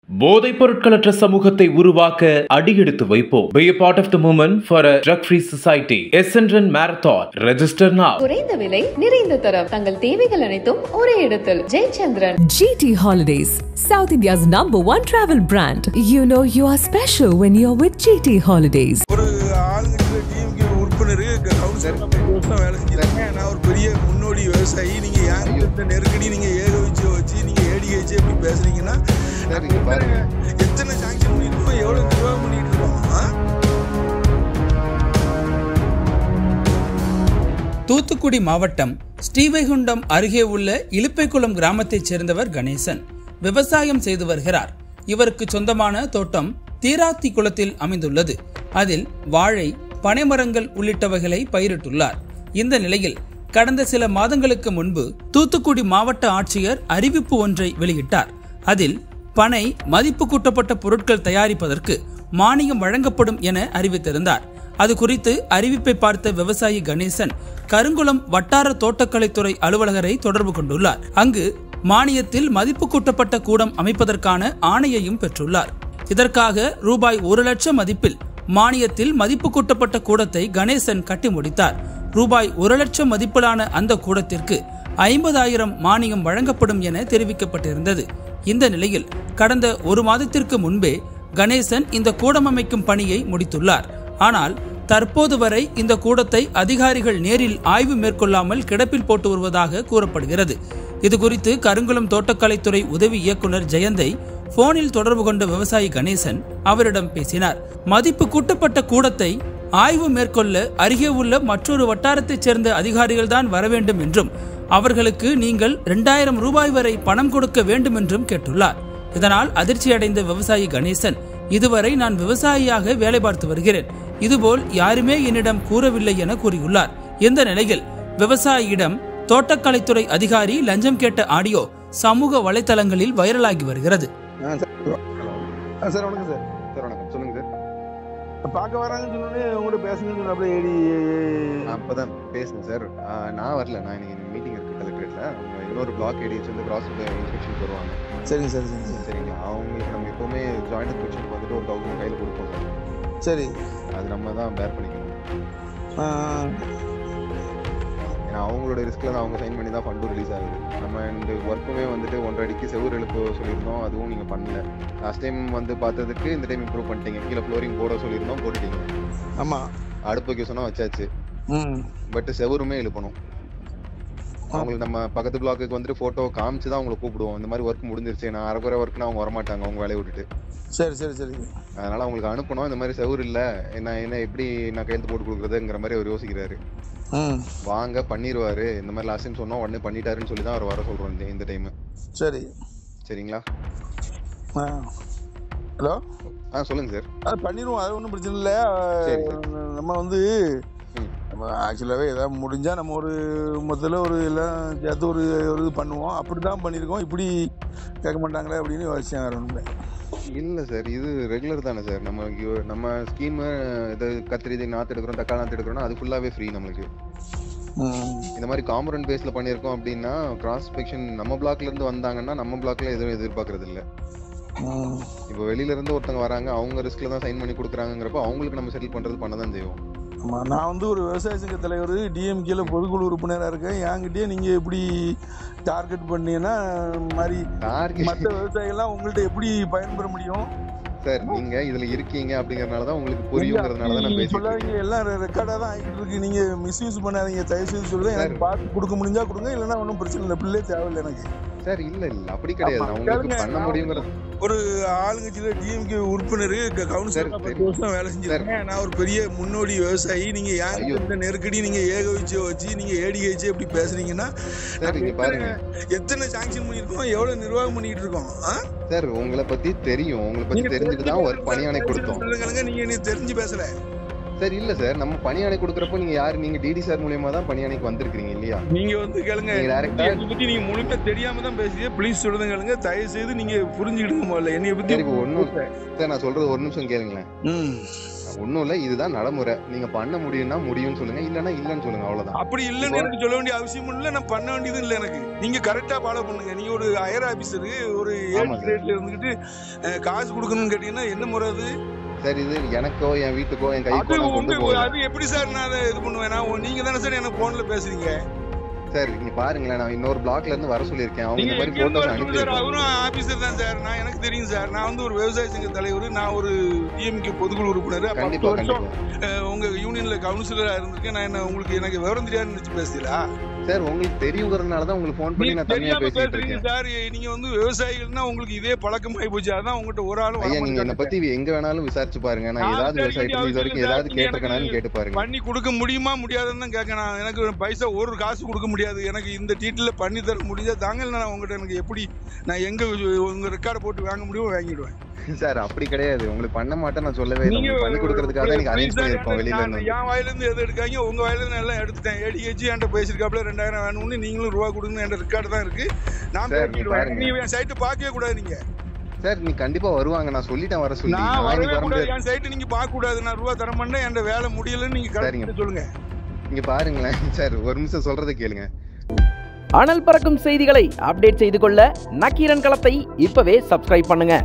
போதைப் பொருட்களற்ற சமூகத்தை உருவாக்க அடியெடுத்து வைப்போம். Be a part of the movement for a drug-free society. SNRN Marathon. Register now. குறைந்த விலை, நிறைந்த தரம். தங்கள் தேவைகள் அனைத்தும் ஒரே இடத்தில். Jayachandran. GT Holidays, South India's #1 travel brand. You know you are special when you're with GT Holidays. ஒரு ஆளுங்க டீமுக்கு உறுப்பினர் கவுன்சிலர் வேலை செஞ்சிருக்காங்க. நான் ஒரு பெரிய முன்னோடி விவசாயி. நீங்க யாருக்கு நெருக்கடி நீங்க ஏகோபிச்சு வச்சு நீங்க ஏடிஹெச் எப்படி பேசுறீங்கன்னா எத்தனை சாங்ஷன் பண்ணிருக்கோம், எவ்வளவு நிர்வாகம் பண்ணிட்டு இருக்கோம். தூத்துக்குடி மாவட்டம் ஸ்ரீவைகுண்டம் அருகே உள்ள இலுப்பைக்குளம் கிராமத்தைச் சேர்ந்தவர் கணேசன் விவசாயம் செய்து வருகிறார். இவருக்கு சொந்தமான தோட்டம் தீராத்தி குளத்தில் அமைந்துள்ளது. அதில் வாழை, பனைமரங்கள் உள்ளிட்டவைகளை பயிரிட்டுள்ளார். இந்த நிலையில் கடந்த சில மாதங்களுக்கு முன்பு தூத்துக்குடி மாவட்ட ஆட்சியர் அறிவிப்பு ஒன்றை வெளியிட்டார். அதில் பனை மதிப்பு கூட்டப்பட்ட பொருட்கள் தயாரிப்பதற்கு மானியம் வழங்கப்படும் என அறிவித்திருந்தார். அது குறித்து அறிவிப்பை பார்த்த விவசாயி கணேசன் கருங்குளம் வட்டார தோட்டக்கலைத்துறை அலுவலகரை தொடர்பு கொண்டுள்ளார். அங்கு மானியத்தில் மதிப்பு கூட்டப்பட்ட கூடம் அமைப்பதற்கான ஆணையையும் பெற்றுள்ளார். இதற்காக ரூபாய் 1 லட்சம் மதிப்பில் மானியத்தில் மதிப்பு கூட்டப்பட்ட கூடத்தை கணேசன் கட்டி முடித்தார். ரூபாய் 1 லட்சம் மதிப்பிலான அந்த கூடத்திற்கு 50,000 மானியம் வழங்கப்படும் என தெரிவிக்கப்பட்டிருந்தது. இந்த நிலையில் கடந்த 1 மாதத்திற்கு முன்பே கணேசன் இந்த கூடம் அமைக்கும் பணியை முடித்துள்ளார். ஆனால் தற்போது வரை இந்த கூடத்தை அதிகாரிகள் நேரில் ஆய்வு மேற்கொள்ளாமல் கிடப்பில் போட்டு வருவதாக கூறப்படுகிறது. இதுகுறித்து கருங்குளம் தோட்டக்கலைத்துறை உதவி இயக்குனர் ஜெயந்தை போனில் தொடர்பு கொண்ட விவசாயி கணேசன் அவரிடம் பேசினார். மதிப்பு கூட்டப்பட்ட கூடத்தை ஆய்வு மேற்கொள்ள அருகே உள்ள மற்றொரு வட்டாரத்தைச் சேர்ந்த அதிகாரிகள் தான் வர வேண்டும் என்றும் அவர்களுக்கு நீங்கள் 2000 ரூபாய் வரை பணம் கொடுக்க வேண்டும் என்றும் கேட்டுள்ளார். இதனால் அதிர்ச்சியடைந்த விவசாயி கணேசன், இதுவரை நான் விவசாயியாக வேலை பார்த்து வருகிறேன், இதுபோல் யாருமே என்னிடம் கூறவில்லை என கூறியுள்ளார். இந்த நிலையில் விவசாயியிடம் தோட்டக்கலைத்துறை அதிகாரி லஞ்சம் கேட்ட ஆடியோ சமூக வலைதளங்களில் வைரலாகி வருகிறது. பார்க்க வராங்கன்னு சொன்னோடனே உங்கள்கிட்ட பேசணும்னு அப்படியே ஏடி அப்பதான் பேசுனேன் சார். நான் வரல, நான் இன்னைக்கு மீட்டிங் இருக்கு கலெக்டரேட்ல. அவங்க இன்னொரு பிளாக் ஏடிஎச் வந்து கிராஸ் இன்ஸ்பெக்ஷன் வருவாங்க. சரிங்க சார். சரிங்களா, அவங்களுக்கு நம்ம எப்பவுமே ஜாயிண்ட் இன்ஸ்பெக்ஷனுக்கு வந்துட்டு ஒரு 1000 கையில் கொடுப்போம் சார். சரி, அது நம்ம தான் பேர் பண்ணிக்கணும். ஏன்னா அவங்களோட ரிஸ்க்ல தான் அவங்க சைன் பண்ணி தான் ஃபண்டும் ரிலீஸ் ஆகுது. நம்ம இந்த ஒர்க்குமே வந்துட்டு 1.5 அடிக்கு செவுறு எழுப்பு சொல்லியிருந்தோம், அதுவும் நீங்கள் பண்ணல. லாஸ்ட் டைம் வந்து பார்த்ததுக்கு இந்த டைம் இம்ப்ரூவ் பண்ணிட்டீங்க. கீழே ஃப்ளோரிங் போட சொல்லியிருந்தோம், போட்டுட்டீங்க. ஆமாம், அடுப்பு வைக்க சொன்னால் வச்சாச்சு. பட் செவுருமே எழுப்பணும். அவங்களுக்கு நம்ம பக்கத்து பிளாக்கு வந்துட்டு ஃபோட்டோ காமிச்சு தான் அவங்களை கூப்பிடுவோம். இந்த மாதிரி ஒர்க் முடிஞ்சிருச்சு, நான் அரைக்குறை ஒர்க்குன்னா அவங்க வரமாட்டாங்க, அவங்க வேலையை விட்டுட்டு. சரி. அதனால அவங்களுக்கு அனுப்பணும். இந்த மாதிரி செவுரு இல்லை, என்ன எப்படி நான் கையெழுத்து போட்டு கொடுக்குறதுங்கிற மாதிரி அவர் யோசிக்கிறாரு. வாங்க பண்ணிடுவாரு, இந்த மாதிரி லாஸ்ட் டைம் சொன்னோம் உடனே பண்ணிட்டாருன்னு சொல்லி தான் அவர் வர சொல்றோம் இந்த டைம். சரிங்களா. ஹலோ, சொல்லுங்க சார். அது பண்ணிடுவோம், அது ஒன்றும் பிரச்சனை இல்லை. நம்ம வந்து நம்ம ஆக்சுவலாகவே எதாவது முடிஞ்சால் நம்ம ஒரு மொத்தத்தில் ஒரு எல்லாம் சேர்த்து ஒரு இது பண்ணுவோம். அப்படி தான் பண்ணியிருக்கோம். இப்படி கேட்க மாட்டாங்களே அப்படின்னு யோசிச்சேன். வேறு ஒன்றும் இல்லை சார், இது ரெகுலர் தானே சார். நம்ம ஸ்கீமு இது கத்திரி நாற்று எடுக்கிறோம், தக்காளி நாற்று எடுக்கிறோம்னா அது ஃபுல்லாகவே ஃப்ரீ நம்மளுக்கு. இந்த மாதிரி காம்பனன்ட் பேஸில் பண்ணியிருக்கோம் அப்படின்னா கிராஸ் இன்ஸ்பெக்ஷன் நம்ம பிளாக்ல இருந்து வந்தாங்கன்னா நம்ம பிளாக்ல எதுவும் எதிர்பார்க்கறது இல்லை. இப்போ வெளியில இருந்து ஒருத்தவங்க வராங்க, அவங்க ரிஸ்க்ல தான் சைன் பண்ணி கொடுக்குறாங்கிறப்ப அவங்களுக்கு நம்ம செட்டில் பண்றது பண்ண தான் செய்வோம். ஆமாம், நான் வந்து ஒரு விவசாய சங்க தலைவர், டிஎம்கேல பொதுக்குழு உறுப்பினராக இருக்கேன். என்கிட்டயே நீங்கள் எப்படி டார்கெட் பண்ணீங்கன்னா மாதிரி மற்ற விவசாயிகள்லாம் உங்கள்கிட்ட எப்படி பயன்பெற முடியும் சார்? நீங்க இதுல இருக்கீங்க அப்படிங்கறதுனாலதான் உங்களுக்கு புரியுங்கிறதுனால தான் நான் சொல்லாதீங்க. எல்லாம் ரெக்கார்டா தான் ஆகிட்டு இருக்கு. நீங்க மிஸ்யூஸ் பண்ணாதீங்க, தயவு செய்து சொல்லுங்க. எனக்கு பார்த்து கொடுக்க முடிஞ்சா கொடுங்க, இல்லைன்னா ஒன்றும் பிரச்சனை இல்லை. பிள்ளை தேவையில்லை எனக்கு சார். இல்ல அப்படி கிடையாது, நான் உங்களுக்கு பண்ண முடியுங்கிறது. ஒரு ஆளுங்கட்சியில டிஎம்கே உறுப்பினர் கவுன்சிலர் 10 வருஷம் வேலை செஞ்சிருக்கேன். நான் ஒரு பெரிய முன்னோடி விவசாயி. நீங்க யாருக்கு நெருக்கடி நீங்க ஏகோபிச்சு வச்சு நீங்க ஏடிஹெச் எப்படி பேசுறீங்கன்னா பாருங்க எத்தனை சாங்ஷன் பண்ணிருக்கோம், எவ்வளவு நிர்வாகம் பண்ணிட்டு இருக்கோம். சார் உங்களை பத்தி தெரியும், உங்களை பத்தி தெரிஞ்சுட்டு தான் ஒரு பணியானை கொடுத்தோம். நீங்க தெரிஞ்சு பேசல. சார் இல்ல சார், நம்ம பணியாணை கொடுக்கறப்போ நீங்க யாரு, நீங்க டிடி சார் மூலியமா தான் பணியாணைக்கு வந்திருக்கீங்க இல்லையா? நீங்க வந்து கேளுங்க, என்னை பத்தி நீங்க முழுமையா தெரியாம தான் பேசுறீங்க. ப்ளீஸ் சொல்லுங்க கேளுங்க, தயவு செய்து நீங்க புரிஞ்சுக்கிடுங்க முதல்ல என்னைய பத்தி. ஒண்ணும் சார், நான் சொல்றது ஒரு நிமிஷம் கேளுங்களேன். ஒண்ணும் இல்ல, இதுதான் நடைமுறை. நீங்க பண்ண முடியும்னா முடியும்னு சொல்லுங்க, இல்லன்னா இல்லன்னு சொல்லுங்க, அவ்வளவுதான். அப்படி இல்லன்னு எனக்கு சொல்ல வேண்டிய அவசியம் இல்ல, நான் பண்ண வேண்டியது இல்ல. எனக்கு நீங்க கரெக்டா ஃபாலோ பண்ணுங்க. நீங்க ஒரு ஹையர் ஆபீசர், ஒரு ஏழு கிரேட்ல இருந்துகிட்டு காசு கொடுக்கணும்னு கேட்டீங்கன்னா என்ன முறை அது? சார் இது எனக்கோ என் வீட்டுக்கோ என் கைக்கோ அது எப்படி சார் நான் அதை இது பண்ணுவேன்? நீங்க தானே சார் எனக்கு போன்ல பேசுறீங்க. சார் நீங்க பாருங்களேன், நான் இன்னொரு பிளாக்ல இருந்து வர சொல்லியிருக்கேன். அவங்க இந்த மாதிரி போட்டோஸ் அனுப்பியிருக்காங்க. அவரும் ஆபீசர் தான் சார், நான் எனக்கு தெரியும் சார். நான் வந்து ஒரு விவசாய சங்க தலைவர், நான் ஒரு டிஎம்கே பொதுக்குழு உறுப்பினர். உங்க யூனியன்ல கவுன்சிலரா இருந்திருக்கேன். நான் என்ன உங்களுக்கு எனக்கு விவரம் தெரியாது நினைச்சு பேசலா சார்? உங்களுக்கு தெரியுங்கிறதுனாலதான் உங்களுக்கு போன் பண்ணி நான் தனியா பேசிட்டு இருக்கேன் சார். நீங்க வந்து விவசாயிகள்னா உங்களுக்கு இதே பழக்கமாயி போச்சு. அதான் உங்ககிட்ட ஒரு ஆளும் ஐயா, நீங்க என்ன பத்தி எங்க வேணாலும் விசாரிச்சு பாருங்க. நான் ஏதாவது விவசாயத்துக்கு இது வரைக்கும் ஏதாவது கேட்டிருக்கேன்னு கேட்டு பாருங்க. பண்ணி கொடுக்க முடியுமா முடியாதுன்னு தான் கேட்கணும். எனக்கு பைசா ஒரு காசு கொடுக்க முடியாது. எனக்கு இந்த டீட்டெயில பண்ணி தர முடிஞ்சா தாங்க நான் உங்ககிட்ட எனக்கு எப்படி நான் எங்க உங்க ரெக்கார்டு போட்டு வாங்க முடியும் வாங்கிடுவேன் சார். அப்படி கிடையாது, உங்களுக்கு பண்ண மாட்டேன் நான் சொல்லவே இல்லை. பண்ணி கொடுக்கறதுக்காக நீங்க அரேஞ்ச் பண்ணிருப்போம் வெளியில இருந்து. என் வாயில இருந்து எது எடுக்காங்க, உங்க வாயில இருந்து எல்லாம் எடுத்துட்டேன். ஏடிஹெச் என்கிட்ட பேசிருக்காப்ல 2000 வேணும்னு, நீங்களும் ரூபா கொடுங்க. என் ரெக்கார்டு தான் இருக்கு, நான் பேசிடுவேன். நீ என் சைட்டு பார்க்கவே கூடாது நீங்க. சார் நீ கண்டிப்பா வருவாங்க, நான் சொல்லிட்டேன் வர சொல்லி. நான் வரவே கூடாது, என் சைட்டு நீங்க பார்க்க கூடாது. நான் ரூபா தர மாட்டேன், என் வேலை முடியலன்னு நீங்க கரெக்டா சொல்லுங்க. இங்க பாருங்களேன் சார், ஒரு நிமிஷம் சொல்றதை கேளுங்க. அனல் பறக்கும் செய்திகளை அப்டேட் செய்து கொள்ள நக்கீரன் களத்தை இப்பவே சப்ஸ்கிரைப் பண்ணுங்க.